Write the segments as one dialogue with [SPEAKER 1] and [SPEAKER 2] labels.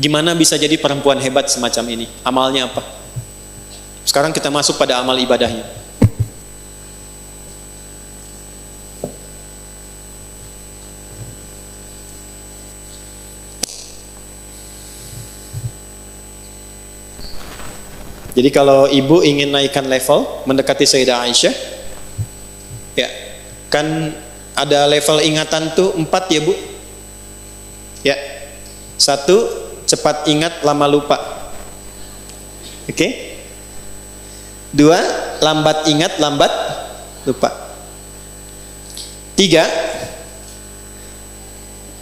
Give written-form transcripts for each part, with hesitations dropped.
[SPEAKER 1] Gimana bisa jadi perempuan hebat semacam ini? Amalnya apa? Sekarang kita masuk pada amal ibadahnya. Jadi kalau ibu ingin naikkan level, mendekati Sayyidah Aisyah, ya, kan ada level ingatan tuh 4 ya bu. Ya, 1, cepat ingat lama lupa. Oke. 2, lambat ingat lambat lupa. 3,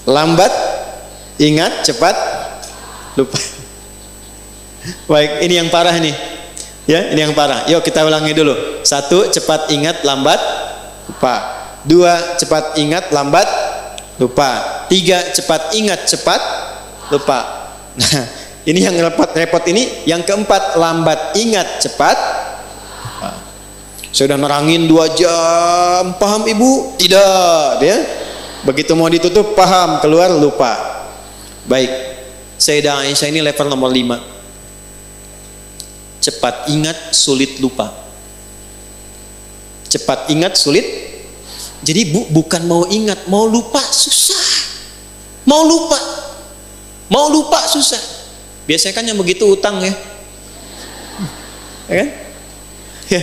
[SPEAKER 1] lambat ingat cepat lupa. Baik, ini yang parah nih. Ya, ini yang parah. Yuk kita ulangi dulu. 1, cepat ingat lambat lupa. 2, cepat ingat lambat lupa. 3, cepat ingat cepat lupa. Nah, ini yang repot ini. Yang keempat, lambat ingat cepat lupa. Saya udah nerangin 2 jam. Paham ibu? Tidak, ya. Begitu mau ditutup, paham, keluar lupa. Baik, Sayyidah Aisyah ini level nomor 5. Cepat ingat, sulit lupa. Cepat ingat, sulit. Jadi bukan mau ingat, mau lupa susah. Mau lupa susah. Biasanya kan yang begitu utang ya. Ya kan? Ya.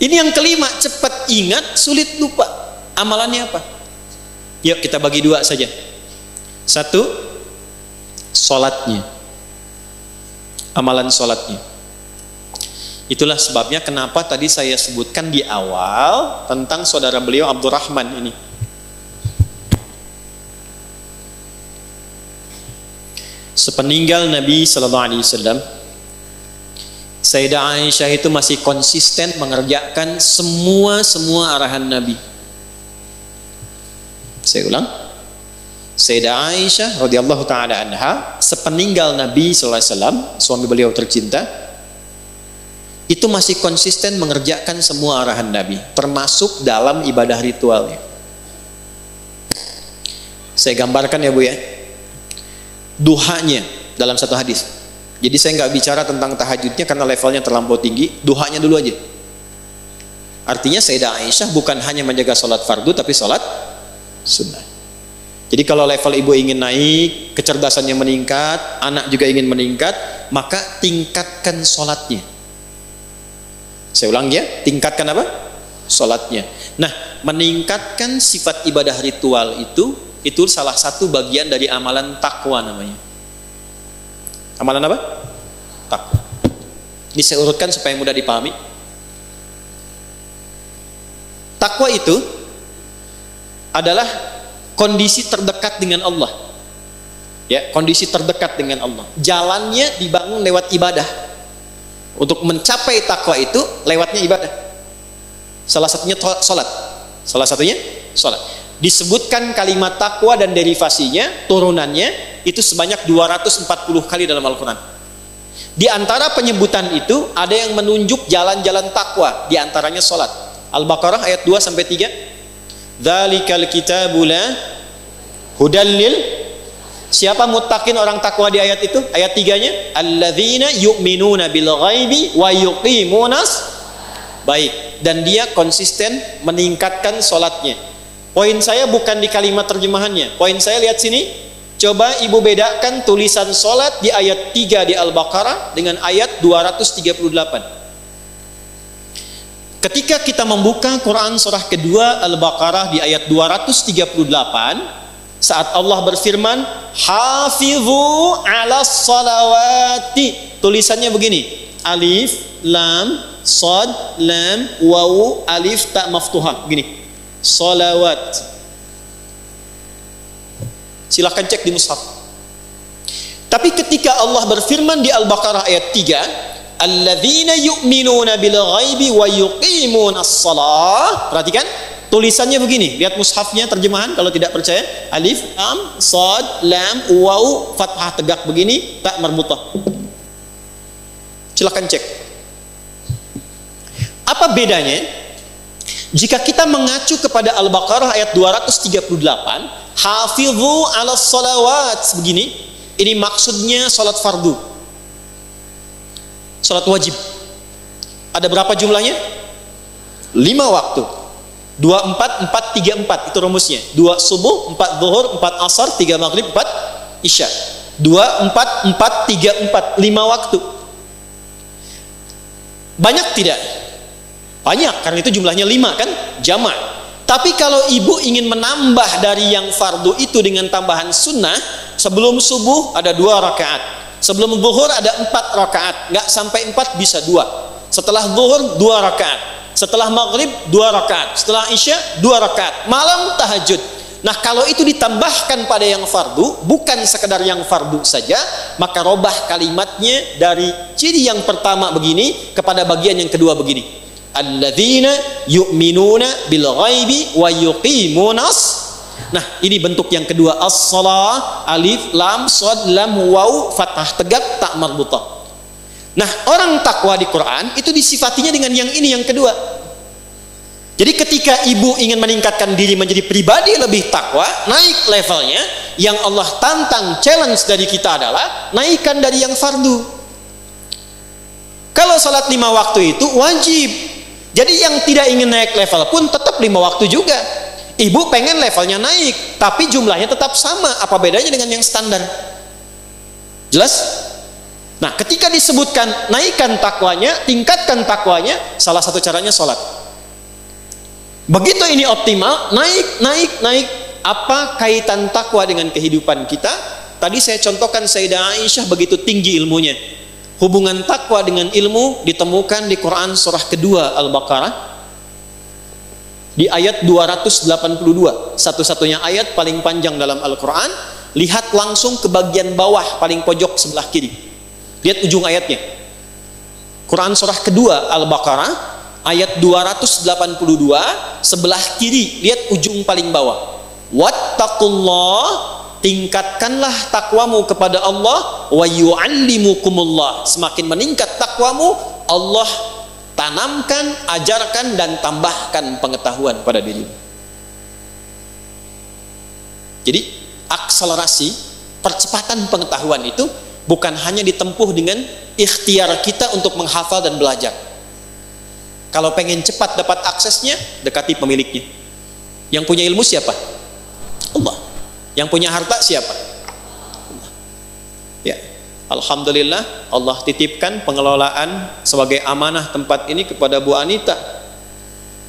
[SPEAKER 1] Ini yang kelima, cepat ingat, sulit lupa. Amalannya apa? Yuk kita bagi 2 saja. 1, sholatnya. Amalan sholatnya. Itulah sebabnya kenapa tadi saya sebutkan di awal tentang saudara beliau Abdurrahman ini. Sepeninggal Nabi Sallallahu Alaihi Wasallam, Sayyidah Aisyah itu masih konsisten mengerjakan semua arahan Nabi. Saya ulang, Sayyidah Aisyah radhiyallahu taala anha sepeninggal Nabi Sallallahu Alaihi Wasallam, suami beliau tercinta, itu masih konsisten mengerjakan semua arahan Nabi, termasuk dalam ibadah ritualnya. Saya gambarkan ya bu ya, duhanya dalam satu hadis. Jadi saya nggak bicara tentang tahajudnya karena levelnya terlampau tinggi, duhanya dulu aja. Artinya Sayyidah Aisyah bukan hanya menjaga sholat fardu, tapi sholat sunnah. Jadi kalau level ibu ingin naik, kecerdasannya meningkat, anak juga ingin meningkat, maka tingkatkan sholatnya. Saya ulang ya, tingkatkan apa? Sholatnya. Nah, meningkatkan sifat ibadah ritual itu salah satu bagian dari amalan takwa namanya. Amalan apa? Takwa. Ini saya urutkan supaya mudah dipahami. Takwa itu adalah kondisi terdekat dengan Allah. Ya, kondisi terdekat dengan Allah. Jalannya dibangun lewat ibadah. Untuk mencapai takwa itu lewatnya ibadah. Salah satunya sholat. Salah satunya sholat. Disebutkan kalimat takwa dan derivasinya, turunannya itu sebanyak 240 kali dalam Al-Quran. Di antara penyebutan itu ada yang menunjuk jalan-jalan takwa, di antaranya sholat. Al-Baqarah ayat 2-3. Dzalikal kitabu la hudal lil. Siapa muttaqin orang takwa di ayat itu? Ayat 3-nya, alladzina yu'minuna bil ghaibi wa yuqimunas. Baik, dan dia konsisten meningkatkan sholatnya. Poin saya bukan di kalimat terjemahannya. Poin saya lihat sini. Coba ibu bedakan tulisan sholat di ayat 3 di Al-Baqarah dengan ayat 238. Ketika kita membuka Quran surah kedua Al-Baqarah di ayat 238, saat Allah berfirman, hafizu ala salawati, tulisannya begini, alif, lam, sad, lam, wawu, alif, ta maftuhah, begini, salawat. Silahkan cek di mushaf. Tapi ketika Allah berfirman di Al-Baqarah ayat 3, alladzina yu'minuna bil ghaibi wa yuqimunas shalah, perhatikan tulisannya begini, lihat mushafnya terjemahan kalau tidak percaya, alif, lam, sad, lam, waw, fathah tegak begini, tak marbutah. Silakan cek. Apa bedanya? Jika kita mengacu kepada Al-Baqarah ayat 238, hafizu 'alas salawat begini, Ini maksudnya sholat fardu, sholat wajib. Ada berapa jumlahnya? 5 waktu. 2, 4, 4, 3, 4. Itu rumusnya. 2 subuh, 4 zuhur, 4 asar, 3 maghrib, 4 isya. 2, 4, 4, 3, 4. 5 waktu. Banyak tidak? Banyak, karena itu jumlahnya 5 kan? Jamak. Tapi kalau ibu ingin menambah dari yang fardu itu dengan tambahan sunnah, sebelum subuh ada 2 rakaat. Sebelum zuhur ada 4 rakaat. Nggak sampai 4 bisa 2. Setelah zuhur 2 rakaat. Setelah maghrib 2 rakaat. Setelah isya 2 rakaat. Malam tahajud. Nah, kalau itu ditambahkan pada yang fardu, bukan sekedar yang fardu saja, maka robah kalimatnya dari ciri yang pertama begini kepada bagian yang kedua begini. Alladzina yu'minuna bil ghaibi wa yuqimunas. Nah, ini bentuk yang kedua, as-shalah, alif lam shad lam waw fathah tegak ta marbutah. Nah, orang takwa di Quran itu disifatinya dengan yang ini, yang kedua. Jadi ketika ibu ingin meningkatkan diri menjadi pribadi lebih takwa, naik levelnya, yang Allah tantang, challenge dari kita adalah naikkan dari yang fardu. Kalau salat 5 waktu itu wajib. Jadi yang tidak ingin naik level pun tetap 5 waktu juga. Ibu pengen levelnya naik, tapi jumlahnya tetap sama. Apa bedanya dengan yang standar? Jelas? Nah, ketika disebutkan naikkan takwanya, tingkatkan takwanya, salah satu caranya sholat. Begitu ini optimal, naik. Apa kaitan takwa dengan kehidupan kita? Tadi saya contohkan Sayyidah Aisyah begitu tinggi ilmunya. Hubungan takwa dengan ilmu ditemukan di Quran surah kedua Al-Baqarah di ayat 282, satu-satunya ayat paling panjang dalam Al-Quran. Lihat langsung ke bagian bawah paling pojok sebelah kiri, lihat ujung ayatnya. Quran surah kedua Al-Baqarah ayat 282 sebelah kiri, lihat ujung paling bawah. Wattaqullah, tingkatkanlah takwamu kepada Allah, wa yu'allimukumullah. Semakin meningkat takwamu, Allah tanamkan, ajarkan dan tambahkan pengetahuan pada dirimu. Jadi akselerasi, percepatan pengetahuan itu bukan hanya ditempuh dengan ikhtiar kita untuk menghafal dan belajar. Kalau pengen cepat dapat aksesnya, dekati pemiliknya. Yang punya ilmu siapa? Allah. Yang punya harta siapa? Allah. Ya, alhamdulillah Allah titipkan pengelolaan sebagai amanah tempat ini kepada Bu Anita.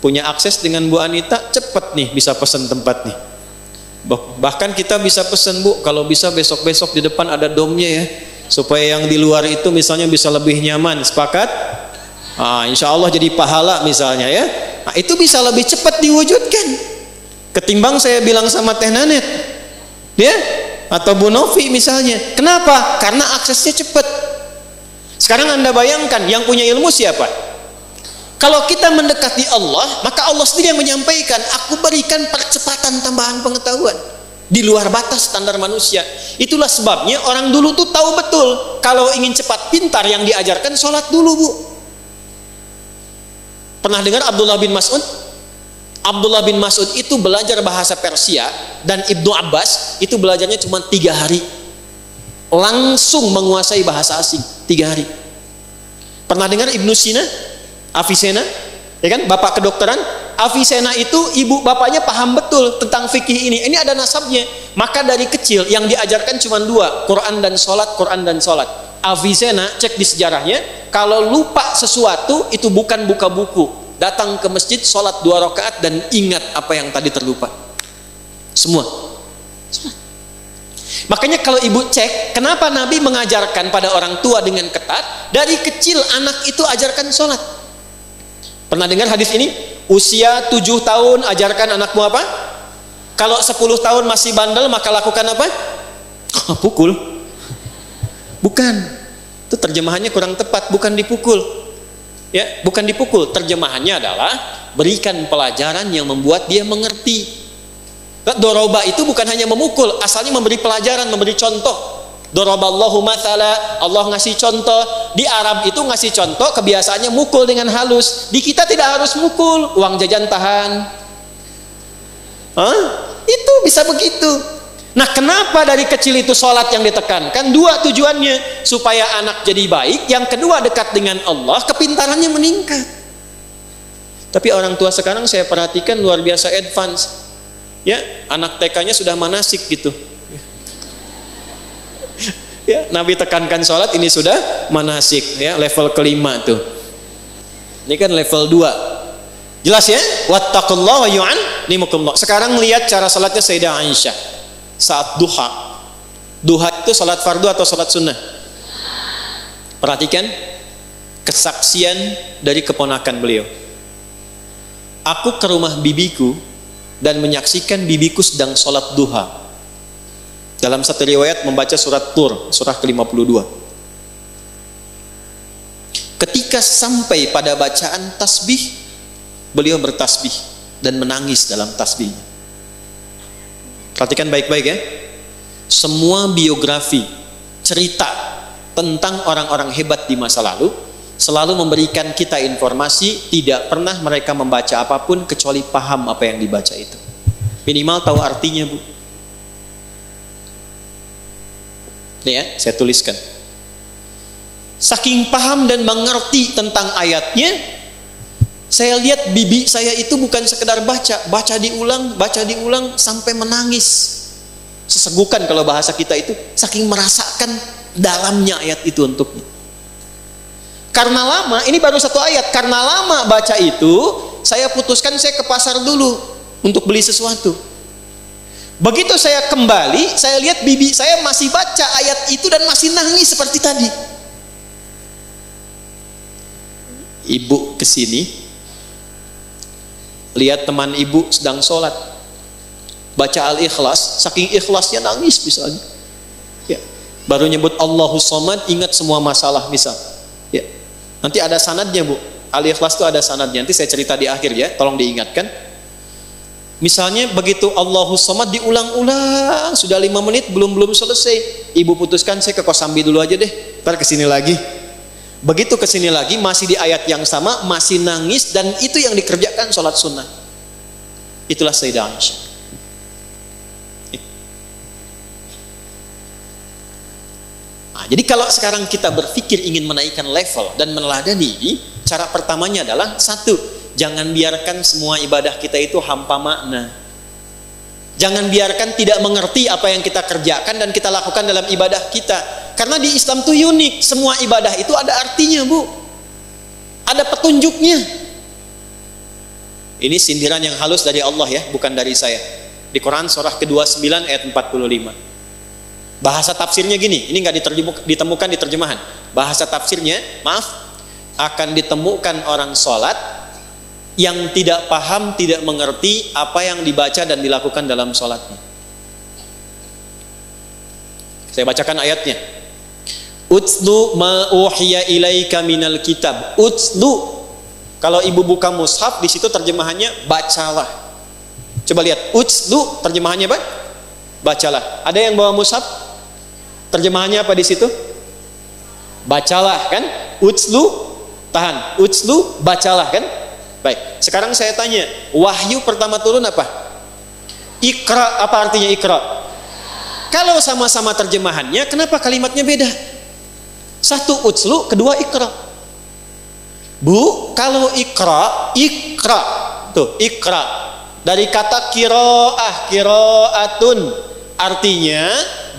[SPEAKER 1] Punya akses dengan Bu Anita, cepat nih bisa pesan tempat nih. Bahkan kita bisa pesan, Bu, kalau bisa besok-besok di depan ada domnya ya, supaya yang di luar itu misalnya bisa lebih nyaman. Sepakat? Insya Allah jadi pahala misalnya ya. Nah, itu bisa lebih cepat diwujudkan ketimbang saya bilang sama Teh Nanet ya, atau Bu Novi misalnya. Kenapa? Karena aksesnya cepat. Sekarang Anda bayangkan yang punya ilmu siapa? Kalau kita mendekati Allah, maka Allah sendiri yang menyampaikan, aku berikan percepatan tambahan pengetahuan di luar batas standar manusia. Itulah sebabnya orang dulu tuh tahu betul kalau ingin cepat pintar yang diajarkan sholat dulu, Bu. Pernah dengar Abdullah bin Mas'ud? Abdullah bin Mas'ud itu belajar bahasa Persia, dan Ibnu Abbas itu belajarnya cuma 3 hari. Langsung menguasai bahasa asing 3 hari. Pernah dengar Ibnu Sina? Avicenna? Ya kan? Bapak kedokteran. Avicenna itu ibu bapaknya paham betul tentang fikih ini. Ini ada nasabnya. Maka dari kecil yang diajarkan cuma 2, Quran dan sholat, Quran dan sholat. Avicenna, cek di sejarahnya, kalau lupa sesuatu itu bukan buka buku, datang ke masjid, sholat 2 rakaat dan ingat apa yang tadi terlupa. Semua. Makanya kalau ibu cek, kenapa Nabi mengajarkan pada orang tua dengan ketat? Dari kecil anak itu ajarkan sholat. Pernah dengar hadis ini? Usia 7 tahun ajarkan anakmu apa? Kalau 10 tahun masih bandel, maka lakukan apa? Pukul. Bukan, itu terjemahannya kurang tepat. Bukan dipukul, ya, bukan dipukul. Terjemahannya adalah berikan pelajaran yang membuat dia mengerti. Doroba itu bukan hanya memukul, asalnya memberi pelajaran, memberi contoh. Doroballahu mathala, Allah ngasih contoh. Di Arab itu ngasih contoh kebiasaannya mukul dengan halus. Di kita tidak harus mukul, uang jajan tahan. Itu bisa begitu. Nah, kenapa dari kecil itu sholat yang ditekankan? Dua tujuannya, supaya anak jadi baik, yang kedua dekat dengan Allah, kepintarannya meningkat. Tapi orang tua sekarang saya perhatikan luar biasa advance. Ya, anak TK-nya sudah manasik gitu. Ya, Nabi tekankan sholat, ini sudah manasik, ya, level kelima tuh. Ini kan level 2. Jelas ya? Wattaqullaha wa yu'allimukumullah. Sekarang lihat cara sholatnya Sayyidah Aisyah saat duha. Duha itu sholat fardu atau sholat sunnah? Perhatikan kesaksian dari keponakan beliau. Aku ke rumah bibiku dan menyaksikan bibiku sedang sholat duha. Dalam satu riwayat membaca surat Tur, surah ke-52. Ketika sampai pada bacaan tasbih, beliau bertasbih dan menangis dalam tasbihnya. Perhatikan baik-baik ya. Semua biografi, cerita tentang orang-orang hebat di masa lalu selalu memberikan kita informasi, tidak pernah mereka membaca apapun kecuali paham apa yang dibaca itu. Minimal tahu artinya, Bu. Nih ya, saya tuliskan. Saking paham dan mengerti tentang ayatnya, saya lihat bibi saya itu bukan sekedar baca diulang sampai menangis. Sesegukan kalau bahasa kita itu, saking merasakan dalamnya ayat itu untuknya. Karena lama, ini baru satu ayat, karena lama baca itu, saya putuskan saya ke pasar dulu untuk beli sesuatu. Begitu saya kembali, saya lihat bibi saya masih baca ayat itu dan masih nangis seperti tadi. Ibu kesini, lihat teman ibu sedang sholat, baca Al-Ikhlas, saking ikhlasnya nangis misalnya. Ya. Baru nyebut Allahus Somad, ingat semua masalah misal. Ya. Nanti ada sanadnya, Bu. Al-Ikhlas itu ada sanadnya. Nanti saya cerita di akhir ya, tolong diingatkan. Misalnya begitu Allahus Somad diulang-ulang, sudah 5 menit belum selesai. Ibu putuskan saya ke Kosambi dulu aja deh, ntar kesini lagi. Begitu kesini lagi masih di ayat yang sama, masih nangis, dan itu yang dikerjakan sholat sunnah. Itulah Sayyidah Aisyah. Nah, jadi kalau sekarang kita berpikir ingin menaikkan level dan meneladani ini, cara pertamanya adalah satu, jangan biarkan semua ibadah kita itu hampa makna. Jangan biarkan tidak mengerti apa yang kita kerjakan dan kita lakukan dalam ibadah kita. Karena di Islam itu unik, semua ibadah itu ada artinya, Bu. Ada petunjuknya. Ini sindiran yang halus dari Allah ya, bukan dari saya. Di Quran surah ke-29 ayat 45. Bahasa tafsirnya gini, ini nggak ditemukan di terjemahan. Bahasa tafsirnya, maaf, akan ditemukan orang sholat yang tidak paham, tidak mengerti apa yang dibaca dan dilakukan dalam sholatnya. Saya bacakan ayatnya. Utslu ma uhiya ilaika minal kitab. Utslu. Kalau ibu buka mushaf, di situ terjemahannya bacalah. Coba lihat, utslu terjemahannya apa? Bacalah. Ada yang bawa mushaf? Terjemahannya apa di situ? Bacalah kan? Utslu, tahan. Utslu, bacalah kan? Baik. Sekarang saya tanya, wahyu pertama turun apa? Iqra, apa artinya Iqra? Kalau sama-sama terjemahannya, kenapa kalimatnya beda? Satu utslu, kedua Iqra. Bu, kalau Iqra, tuh Iqra dari kata kiroah, kiroatun, artinya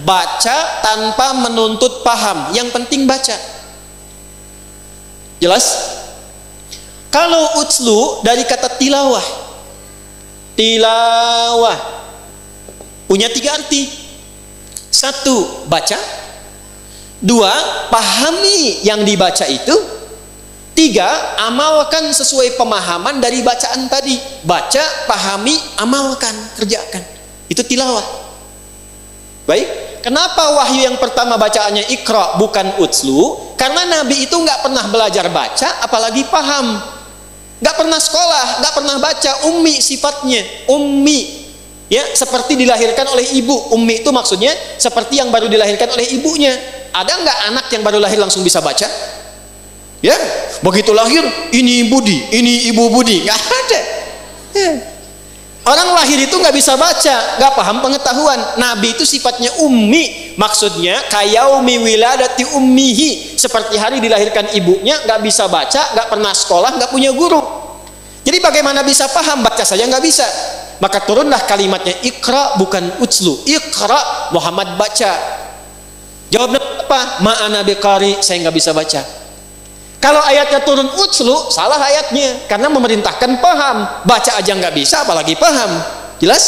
[SPEAKER 1] baca tanpa menuntut paham, yang penting baca. Jelas? Kalau utslu dari kata tilawah, tilawah punya 3 arti. 1, baca. 2, pahami yang dibaca itu. 3, amalkan sesuai pemahaman dari bacaan tadi. Baca, pahami, amalkan, kerjakan. Itu tilawah. Baik. Kenapa wahyu yang pertama bacaannya Iqra bukan utslu? Karena Nabi itu nggak pernah belajar baca, apalagi paham. Nggak pernah sekolah, nggak pernah baca. Ummi sifatnya, ummi. Ya, seperti dilahirkan oleh ibu. Ummi itu maksudnya seperti yang baru dilahirkan oleh ibunya. Ada nggak anak yang baru lahir langsung bisa baca? Ya, begitu lahir, ini Budi, ini Ibu Budi, nggak ada. Ya. Orang lahir itu nggak bisa baca, nggak paham pengetahuan. Nabi itu sifatnya ummi, maksudnya kayaumi wiladati ummihi, seperti hari dilahirkan ibunya, nggak bisa baca, nggak pernah sekolah, nggak punya guru. Jadi bagaimana bisa paham? Baca saja nggak bisa. Maka turunlah kalimatnya Iqra, bukan utslu. Iqra, Muhammad baca. Jawabnya apa? Ma'ana biqari, saya nggak bisa baca. Kalau ayatnya turun utslu, salah ayatnya, karena memerintahkan paham. Baca aja nggak bisa, apalagi paham. Jelas?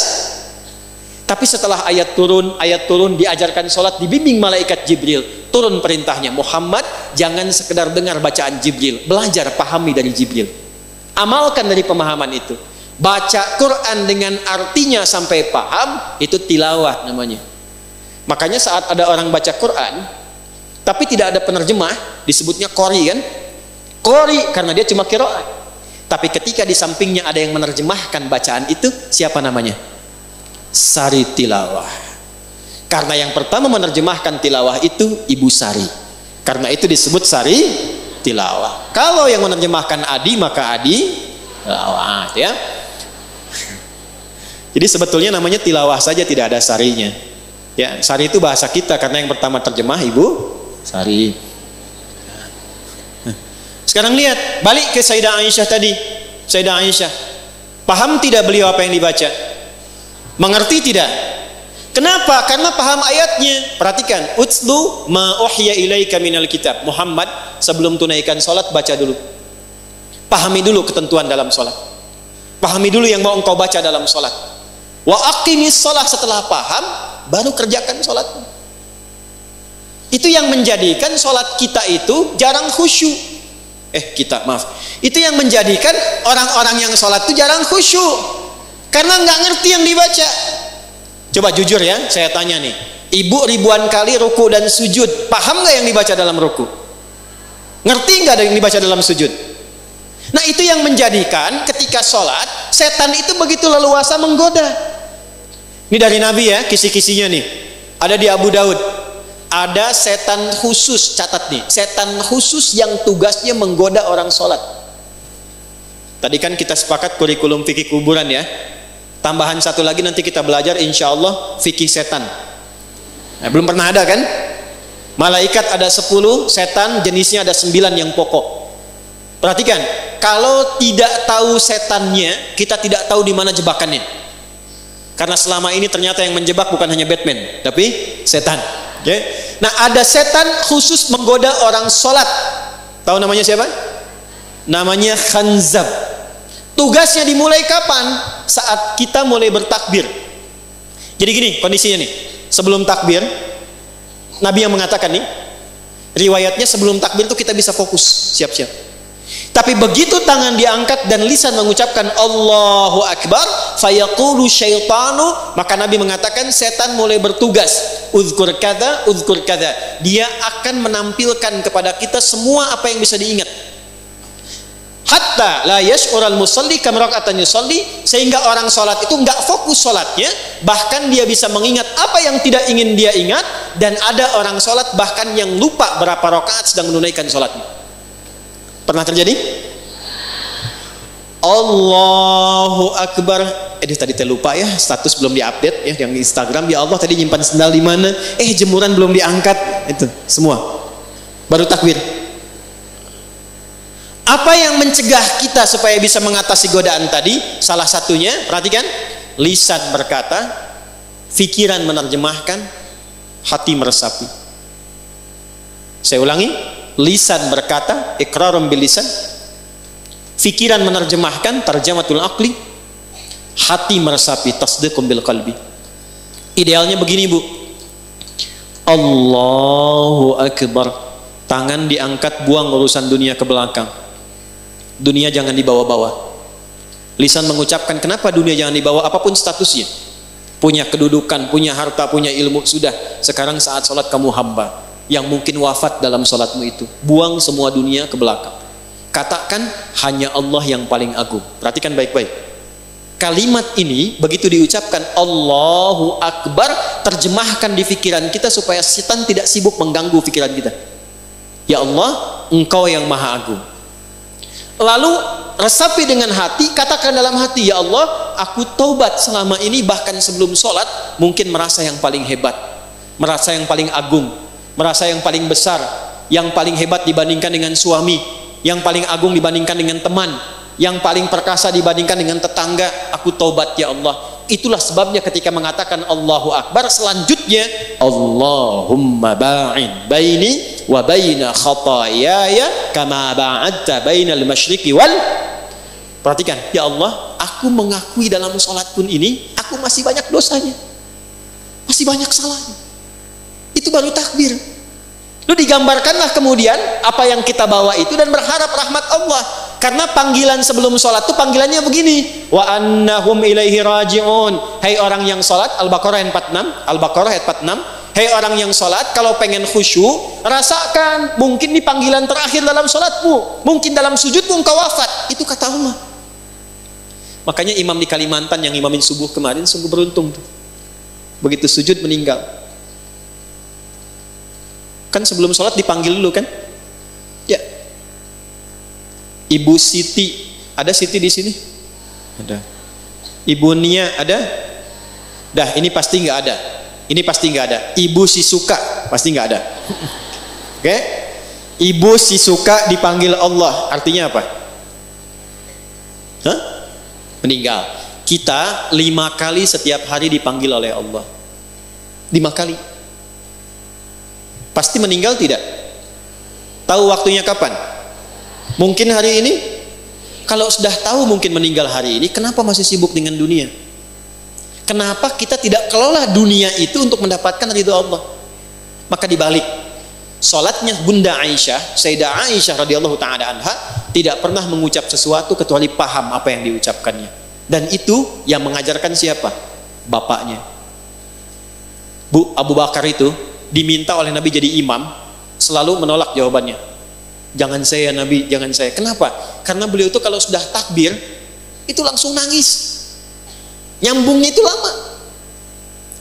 [SPEAKER 1] Tapi setelah ayat turun diajarkan sholat, dibimbing malaikat Jibril, turun perintahnya, Muhammad jangan sekedar dengar bacaan Jibril, belajar pahami dari Jibril, amalkan dari pemahaman itu. Baca Quran dengan artinya sampai paham, itu tilawah namanya. Makanya saat ada orang baca Quran tapi tidak ada penerjemah, disebutnya qori kan? Qori karena dia cuma qiraat. Tapi ketika di sampingnya ada yang menerjemahkan bacaan itu, siapa namanya? Sari tilawah. Karena yang pertama menerjemahkan tilawah itu Ibu Sari. Karena itu disebut Sari tilawah. Kalau yang menerjemahkan Adi, maka Adi tilawah, ya. Jadi sebetulnya namanya tilawah saja, tidak ada sarinya. Ya, Sari itu bahasa kita karena yang pertama terjemah Ibu Sari. Sekarang lihat, balik ke Sayyidah Aisyah tadi. Sayyidah Aisyah, paham tidak beliau apa yang dibaca? Mengerti tidak? Kenapa? Karena paham ayatnya. Perhatikan, utslu ma uhya ilaika minal kitab. Muhammad, sebelum tunaikan salat baca dulu. Pahami dulu ketentuan dalam salat. Pahami dulu yang mau engkau baca dalam salat. Wa aqimis shalah, setelah paham baru kerjakan salat. Itu yang menjadikan salat kita itu jarang khusyuk. Itu yang menjadikan orang-orang yang sholat itu jarang khusyuk, karena nggak ngerti yang dibaca. Coba jujur ya, saya tanya nih, ibu ribuan kali ruku dan sujud, paham nggak yang dibaca dalam ruku? Ngerti nggak yang dibaca dalam sujud? Nah, itu yang menjadikan ketika sholat setan itu begitu leluasa menggoda. Ini dari Nabi ya, kisi-kisinya nih, ada di Abu Daud. Ada setan khusus, catat nih, setan khusus yang tugasnya menggoda orang sholat. Tadi kan kita sepakat kurikulum fikih kuburan ya. Tambahan satu lagi nanti kita belajar insya Allah fikih setan. Nah, belum pernah ada kan? Malaikat ada 10, setan jenisnya ada 9 yang pokok. Perhatikan, kalau tidak tahu setannya, kita tidak tahu di mana jebakannya. Karena selama ini ternyata yang menjebak bukan hanya Batman, tapi setan. Okay. Nah, ada setan khusus menggoda orang sholat. Tahu namanya siapa? Namanya Khanzab. Tugasnya dimulai kapan? Saat kita mulai bertakbir. Jadi gini kondisinya nih, sebelum takbir, Nabi yang mengatakan nih, riwayatnya sebelum takbir tuh kita bisa fokus, siap-siap. Tapi begitu tangan diangkat dan lisan mengucapkan Allahu Akbar, fayaqulu syaitanu, maka Nabi mengatakan setan mulai bertugas, uzkur kada, uzkur kada. Dia akan menampilkan kepada kita semua apa yang bisa diingat. Hatta la yash'ural musalli kam raka'atan yusalli, sehingga orang salat itu enggak fokus salatnya, bahkan dia bisa mengingat apa yang tidak ingin dia ingat, dan ada orang salat bahkan yang lupa berapa rakaat sedang menunaikan salatnya. Pernah terjadi? Allahu Akbar. Tadi saya lupa ya, status belum diupdate ya, yang Instagram, ya Allah tadi nyimpan sendal di mana? Jemuran belum diangkat. Itu semua. Baru takbir. Apa yang mencegah kita supaya bisa mengatasi godaan tadi? Salah satunya, perhatikan, lisan berkata, pikiran menerjemahkan, hati meresapi. Saya ulangi, lisan berkata, iqrarum bil lisan, pikiran menerjemahkan, tarjamatul aqli, hati meresapi, tasdiqum bil qalbi. Idealnya begini Bu, Allahu Akbar, tangan diangkat, buang urusan dunia ke belakang, dunia jangan dibawa-bawa. Lisan mengucapkan, kenapa dunia jangan dibawa? Apapun statusnya, punya kedudukan, punya harta, punya ilmu, sudah, sekarang saat sholat kamu hamba yang mungkin wafat dalam sholatmu itu, buang semua dunia ke belakang, katakan hanya Allah yang paling agung. Perhatikan baik-baik, kalimat ini begitu diucapkan Allahu Akbar, terjemahkan di pikiran kita supaya setan tidak sibuk mengganggu pikiran kita. Ya Allah, Engkau yang maha agung. Lalu resapi dengan hati, katakan dalam hati, ya Allah, aku taubat selama ini, bahkan sebelum sholat mungkin merasa yang paling hebat, merasa yang paling agung, merasa yang paling besar, yang paling hebat dibandingkan dengan suami, yang paling agung dibandingkan dengan teman, yang paling perkasa dibandingkan dengan tetangga. Aku taubat ya Allah. Itulah sebabnya ketika mengatakan Allahu Akbar, selanjutnya Allahumma ba'id baini wa baina khataayaya kama ba'adta bainal masyriqi wal. Perhatikan, ya Allah, aku mengakui dalam sholat pun ini aku masih banyak dosanya, masih banyak salahnya. Itu baru takbir. Lu digambarkanlah kemudian apa yang kita bawa itu dan berharap rahmat Allah. Karena panggilan sebelum sholat itu panggilannya begini, wa annahum ilaihi raji'un. Hai orang yang sholat, Al-Baqarah ayat 46, Al-Baqarah ayat 46. Hai orang yang sholat, kalau pengen khusyuk, rasakan mungkin di panggilan terakhir dalam sholatmu, mungkin dalam sujudmu engkau wafat. Itu kata Allah. Makanya imam di Kalimantan yang imamin subuh kemarin sungguh beruntung tuh. Begitu sujud meninggal. Kan sebelum sholat dipanggil dulu kan? Ya. Ibu Siti, ada Siti di sini? Ada. Ibu Nia ada? Dah, ini pasti nggak ada. Ini pasti nggak ada. Ibu Sisuka pasti nggak ada. Oke? Ibu Sisuka dipanggil Allah, artinya apa? Hah? Meninggal. Kita 5 kali setiap hari dipanggil oleh Allah. 5 kali. Pasti meninggal tidak? Tahu waktunya kapan? Mungkin hari ini? Kalau sudah tahu mungkin meninggal hari ini, kenapa masih sibuk dengan dunia? Kenapa kita tidak kelola dunia itu untuk mendapatkan ridho Allah? Maka dibalik, salatnya Bunda Aisyah, Sayyidah Aisyah radhiyallahu taala anha, tidak pernah mengucap sesuatu kecuali paham apa yang diucapkannya. Dan itu yang mengajarkan siapa? Bapaknya. Bu Abu Bakar itu diminta oleh Nabi jadi imam, selalu menolak jawabannya. Jangan saya Nabi, jangan saya. Kenapa? Karena beliau itu kalau sudah takbir itu langsung nangis. Nyambungnya itu lama.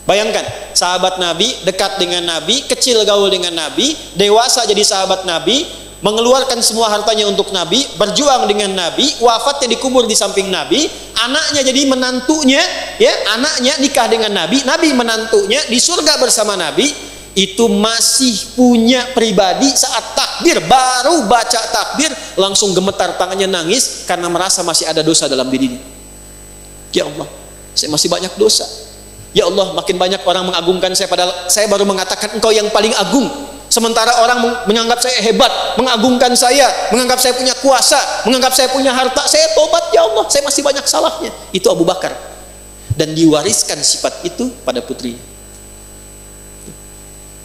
[SPEAKER 1] Bayangkan, sahabat Nabi, dekat dengan Nabi, kecil gaul dengan Nabi, dewasa jadi sahabat Nabi, mengeluarkan semua hartanya untuk Nabi, berjuang dengan Nabi, wafatnya dikubur di samping Nabi, anaknya jadi menantunya, ya, anaknya nikah dengan Nabi, Nabi menantunya di surga bersama Nabi. Itu masih punya pribadi saat takbir, baru baca takbir langsung gemetar tangannya, nangis karena merasa masih ada dosa dalam dirinya. Ya Allah, saya masih banyak dosa. Ya Allah, makin banyak orang mengagungkan saya, padahal saya baru mengatakan engkau yang paling agung. Sementara orang menganggap saya hebat, mengagungkan saya, menganggap saya punya kuasa, menganggap saya punya harta. Saya tobat ya Allah, saya masih banyak salahnya. Itu Abu Bakar. Dan diwariskan sifat itu pada putrinya.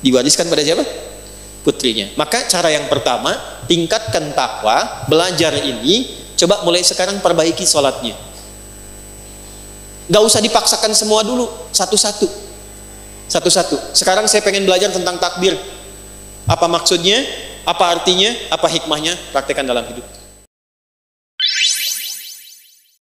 [SPEAKER 1] Diwariskan pada siapa? Putrinya. Maka cara yang pertama, tingkatkan takwa, belajar ini, coba mulai sekarang perbaiki sholatnya. Gak usah dipaksakan semua dulu, satu-satu. Satu-satu. Sekarang saya pengen belajar tentang takbir. Apa maksudnya? Apa artinya? Apa hikmahnya? Praktekkan dalam hidup.